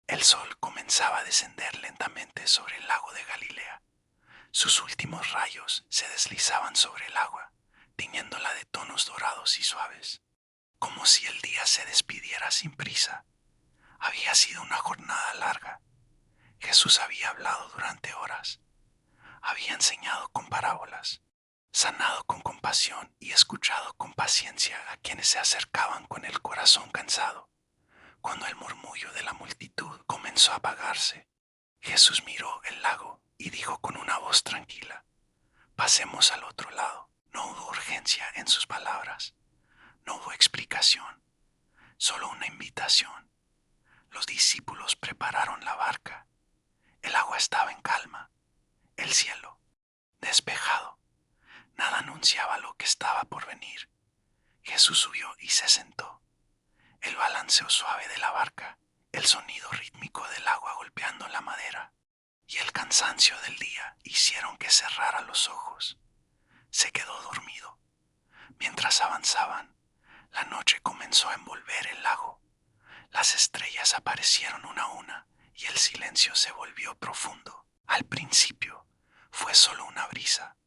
El sol comenzaba a descender lentamente sobre el lago de Galilea. Sus últimos rayos se deslizaban sobre el agua, tiñéndola de tonos dorados y suaves, como si el día se despidiera sin prisa. Había sido una jornada larga. Jesús había hablado durante horas, había enseñado con parábolas, sanado con compasión y escuchado con paciencia a quienes se acercaban con el corazón cansado. Cuando el murmullo de la multitud comenzó a apagarse, Jesús miró el lago y dijo con una voz tranquila: pasemos al otro lado. No hubo urgencia en sus palabras, no hubo explicación, solo una invitación. Los discípulos prepararon la barca. El agua estaba en calma, el cielo despejado. Nada anunciaba lo que estaba por venir. Jesús subió y se sentó. El balanceo suave de la barca, el sonido rítmico del agua golpeando la madera y el cansancio del día hicieron que cerrara los ojos. Se quedó dormido. Mientras avanzaban, la noche comenzó a envolver el lago. Las estrellas aparecieron una a una y el silencio se volvió profundo. Al principio fue solo una brisa,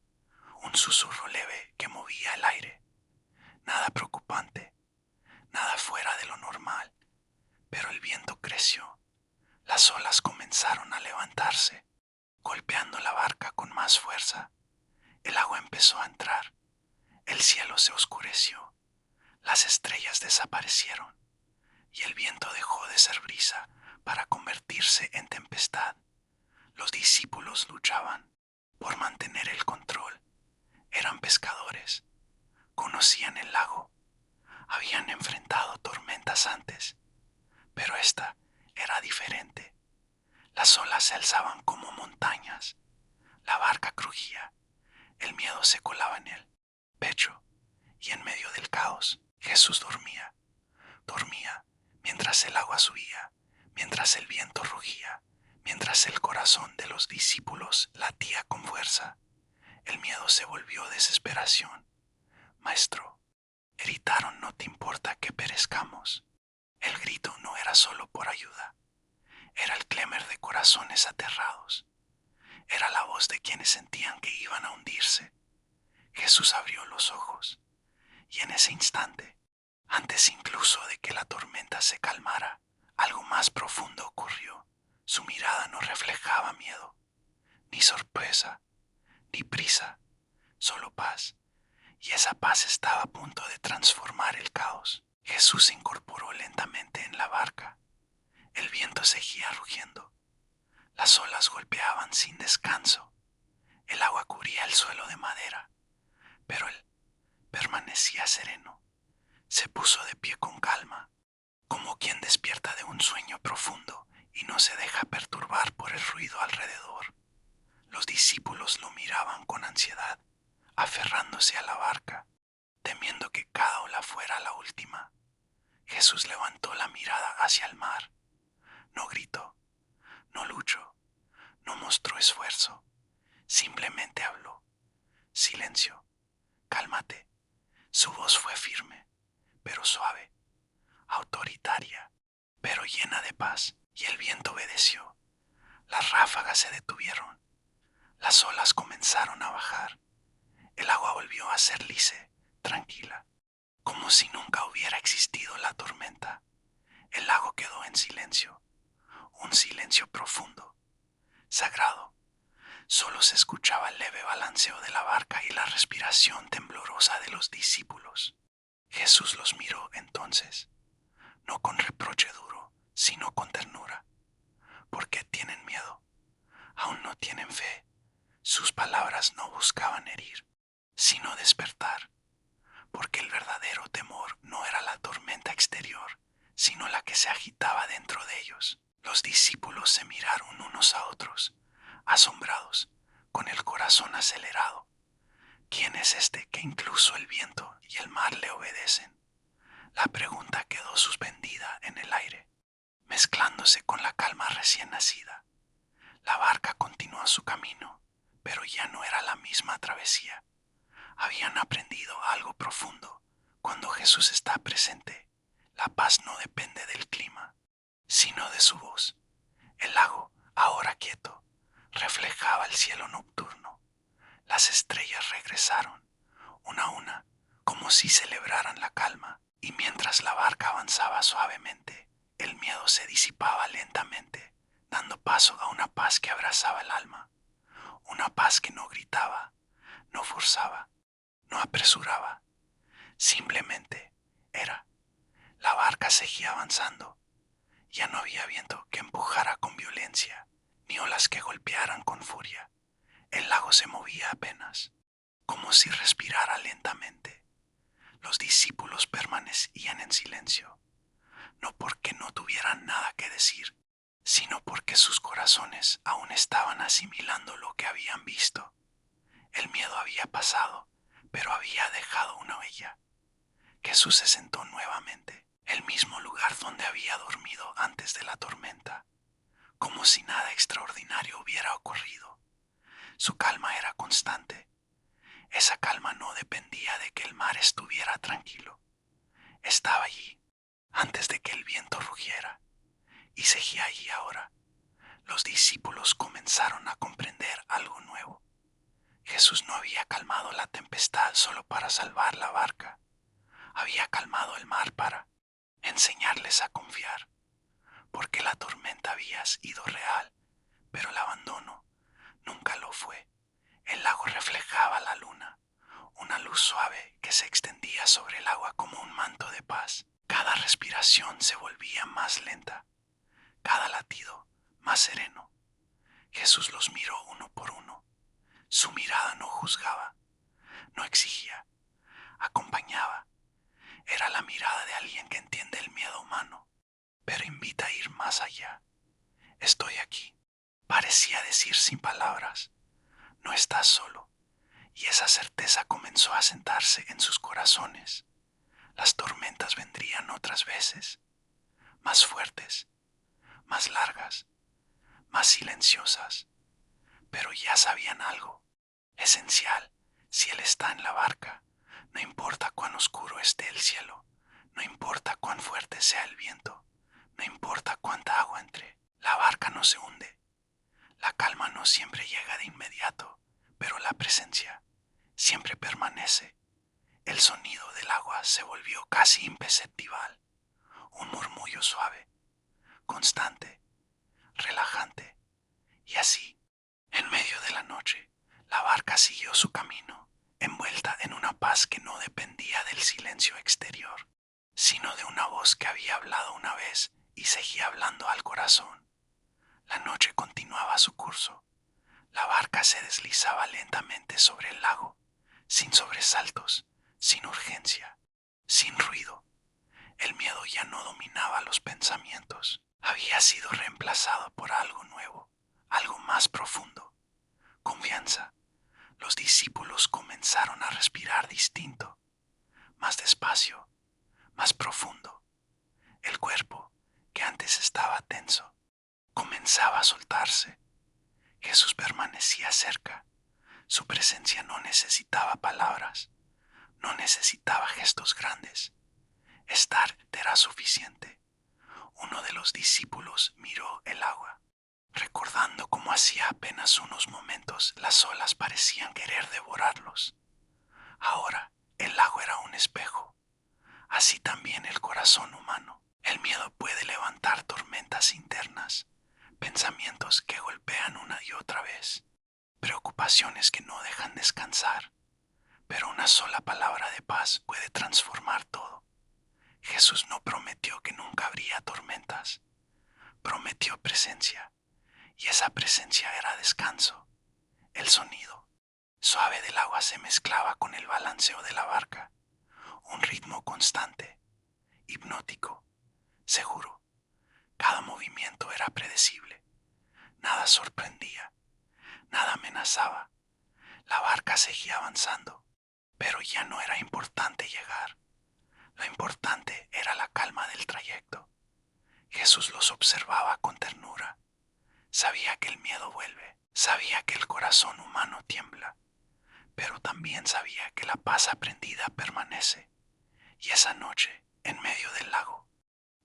un susurro leve que movía el aire. Nada preocupante, nada fuera de lo normal. Pero el viento creció. Las olas comenzaron a levantarse, golpeando la barca con más fuerza. El agua empezó a entrar. El cielo se oscureció. Las estrellas desaparecieron y el viento dejó de ser brisa para convertirse en tempestad. Los discípulos luchaban por mantener el control. Eran pescadores. Conocían el lago. Habían enfrentado tormentas antes. Pero esta era diferente. Las olas se alzaban como montañas. La barca crujía. El miedo se colaba en el pecho. Y en medio del caos, Jesús dormía. Dormía mientras el agua subía, mientras el viento rugía, mientras el corazón de los discípulos latía con fuerza. El miedo se volvió desesperación. Maestro, gritaron: no te importa que perezcamos. El grito no era solo por ayuda. Era el clamor de corazones aterrados. Era la voz de quienes sentían que iban a hundirse. Jesús abrió los ojos y en ese instante, antes incluso de que la tormenta se calmara, algo más profundo ocurrió. Su mirada no reflejaba miedo, ni sorpresa, ni prisa, solo paz. Y esa paz estaba a punto de transformar el caos. Jesús se incorporó lentamente en la barca. El viento seguía rugiendo. Las olas golpeaban sin descanso. El agua cubría el suelo de madera, pero él permanecía sereno. Se puso de pie con calma, como quien despierta de un sueño profundo y no se deja perturbar por el ruido alrededor. Los discípulos lo miraban con ansiedad, aferrándose a la barca, temiendo que cada ola fuera la última. Jesús levantó la mirada hacia el mar. No gritó, no luchó, no mostró esfuerzo. Simplemente habló. Silencio, cálmate. Su voz fue firme, pero suave, autoritaria, pero llena de paz, y el viento obedeció. Las ráfagas se detuvieron. Las olas comenzaron a bajar. El agua volvió a ser lisa, tranquila, como si nunca hubiera existido la tormenta. El lago quedó en silencio, un silencio profundo, sagrado. Solo se escuchaba el leve balanceo de la barca y la respiración temblorosa de los discípulos. Jesús los miró entonces, no con reproche duro, sino con ternura. ¿Por qué tienen miedo? ¿Aún no tienen fe? Sus palabras no buscaban herir, sino despertar, porque el verdadero temor no era la tormenta exterior, sino la que se agitaba dentro de ellos. Los discípulos se miraron unos a otros, asombrados, con el corazón acelerado. ¿Quién es este que incluso el viento y el mar le obedecen? La pregunta quedó suspendida en el aire, mezclándose con la calma recién nacida. La barca continuó su camino, pero ya no era la misma travesía. Habían aprendido algo profundo. Cuando Jesús está presente, la paz no depende del clima, sino de su voz. El lago, ahora quieto, reflejaba el cielo nocturno. Las estrellas regresaron, una a una, como si celebraran la calma, y mientras la barca avanzaba suavemente, el miedo se disipaba lentamente, dando paso a una paz que abrazaba el alma, una paz que no gritaba, no forzaba, no apresuraba, simplemente era. La barca seguía avanzando. Ya no había viento que empujara con violencia, ni olas que golpearan con furia. El lago se movía apenas, como si respirara lentamente. Los discípulos permanecían en silencio, no porque no tuvieran nada que decir, sino porque sus corazones aún estaban asimilando lo que habían visto. El miedo había pasado, pero había dejado una huella. Jesús se sentó nuevamente, el mismo lugar donde había dormido antes de la tormenta, como si nada extraordinario hubiera ocurrido. Su calma era constante. Esa calma no dependía de que el mar estuviera tranquilo. Estaba allí, antes de que el viento rugiera, y seguía allí ahora. Los discípulos comenzaron a comprender algo nuevo. Jesús no había calmado la tempestad solo para salvar la barca. Había calmado el mar para enseñarles a confiar, porque la tormenta había sido real, pero el abandono nunca lo fue. El lago reflejaba la luna, una luz suave que se extendía sobre el agua como un manto de paz. Cada respiración se volvía más lenta, cada latido más sereno. Jesús los miró uno por uno. Su mirada no juzgaba, no exigía, acompañaba. Era la mirada de alguien que entiende el miedo humano, pero invita a ir más allá. Estoy aquí, parecía decir sin palabras. No estás solo. Y esa certeza comenzó a sentarse en sus corazones. Las tormentas vendrían otras veces, más fuertes, más largas, más silenciosas, pero ya sabían algo esencial. Si Él está en la barca, no importa cuán oscuro esté el cielo, no importa cuán fuerte sea el viento, no importa cuánta agua entre, la barca no se hunde. La calma no siempre llega de inmediato, pero la presencia siempre permanece. El sonido del agua se volvió casi imperceptible, un murmullo suave, constante, relajante, y así, en medio de la noche, la barca siguió su camino, envuelta en una paz que no dependía del silencio exterior, sino de una voz que había hablado una vez y seguía hablando al corazón. La noche continuaba su curso. La barca se deslizaba lentamente sobre el lago, sin sobresaltos, sin urgencia, sin ruido. El miedo ya no dominaba los pensamientos. Había sido reemplazado por algo nuevo, algo más profundo. Confianza. Los discípulos comenzaron a respirar distinto, más despacio, más profundo. El cuerpo, que antes estaba tenso, comenzaba a soltarse. Jesús permanecía cerca. Su presencia no necesitaba palabras, no necesitaba gestos grandes. Estar era suficiente. Uno de los discípulos miró el agua, recordando cómo hacía apenas unos momentos las olas parecían querer devorarlos. Ahora el lago era un espejo, así también el corazón humano. El miedo puede levantar tormentas internas, pensamientos que golpean una y otra vez, preocupaciones que no dejan descansar, pero una sola palabra de paz puede transformar todo. Jesús no prometió que nunca habría tormentas, prometió presencia, y esa presencia era descanso. El sonido suave del agua se mezclaba con el balanceo de la barca, un ritmo constante, hipnótico, seguro. Cada movimiento era predecible, nada sorprendía, nada amenazaba. La barca seguía avanzando, pero ya no era importante llegar. Lo importante era la calma del trayecto. Jesús los observaba con ternura. Sabía que el miedo vuelve, sabía que el corazón humano tiembla, pero también sabía que la paz aprendida permanece. Y esa noche, en medio del lago,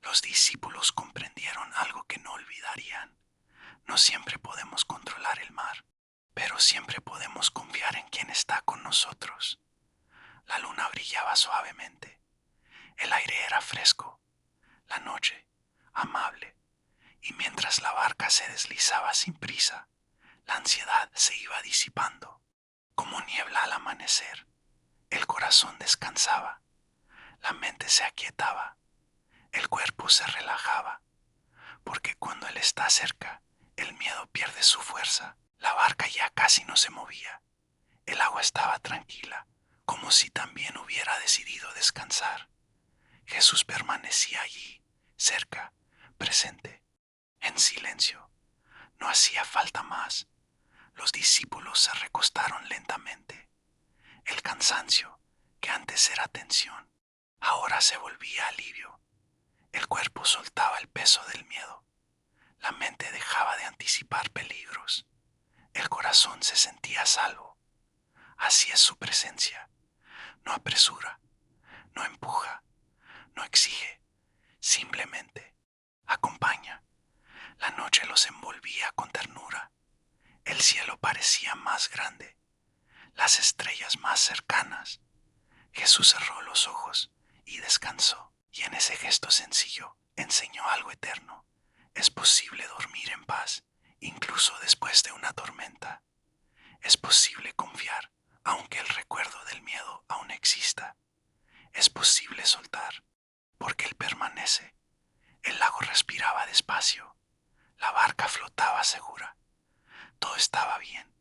los discípulos comprendieron algo que no olvidarían. No siempre podemos controlar el mar, pero siempre podemos confiar en quien está con nosotros. La luna brillaba suavemente, el aire era fresco, la noche amable, y mientras la barca se deslizaba sin prisa, la ansiedad se iba disipando. Como niebla al amanecer, el corazón descansaba, la mente se aquietaba, el cuerpo se relajaba, porque cuando Él está cerca, el miedo pierde su fuerza. La barca ya casi no se movía. El agua estaba tranquila, como si también hubiera decidido descansar. Jesús permanecía allí, cerca, presente, en silencio. No hacía falta más. Los discípulos se recostaron lentamente. El cansancio, que antes era tensión, ahora se volvía alivio. El cuerpo soltaba el peso del miedo. La mente dejaba de anticipar peligros. El corazón se sentía a salvo. Así es su presencia. No apresura, no empuja, no exige, simplemente acompaña. La noche los envolvía con ternura. El cielo parecía más grande, las estrellas más cercanas. Jesús cerró los ojos y descansó, y en ese gesto sencillo enseñó algo eterno. Es posible dormir en paz, incluso después de una tormenta. Es posible confiar, aunque el recuerdo del miedo aún exista. Es posible soltar, porque Él permanece. El lago respiraba despacio, la barca flotaba segura. Todo estaba bien.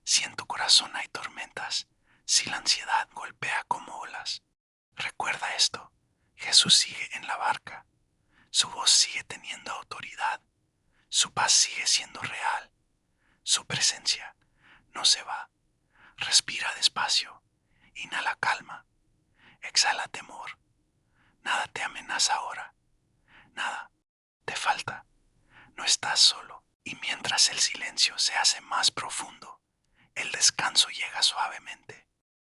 Si en tu corazón hay tormentas, si la ansiedad golpea como olas, recuerda esto: Jesús sigue en la barca, su voz sigue teniendo autoridad, su paz sigue siendo real, su presencia no se va. Respira despacio, inhala calma, exhala temor. Nada te amenaza ahora, nada te falta, no estás solo. Y mientras el silencio se hace más profundo, el descanso llega suavemente,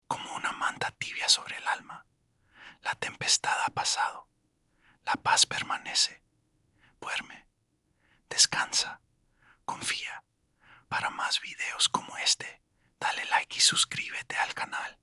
como una manta tibia sobre el alma. La tempestad ha pasado, la paz permanece. Duerme, descansa, confía. Para más videos como este, dale like y suscríbete al canal.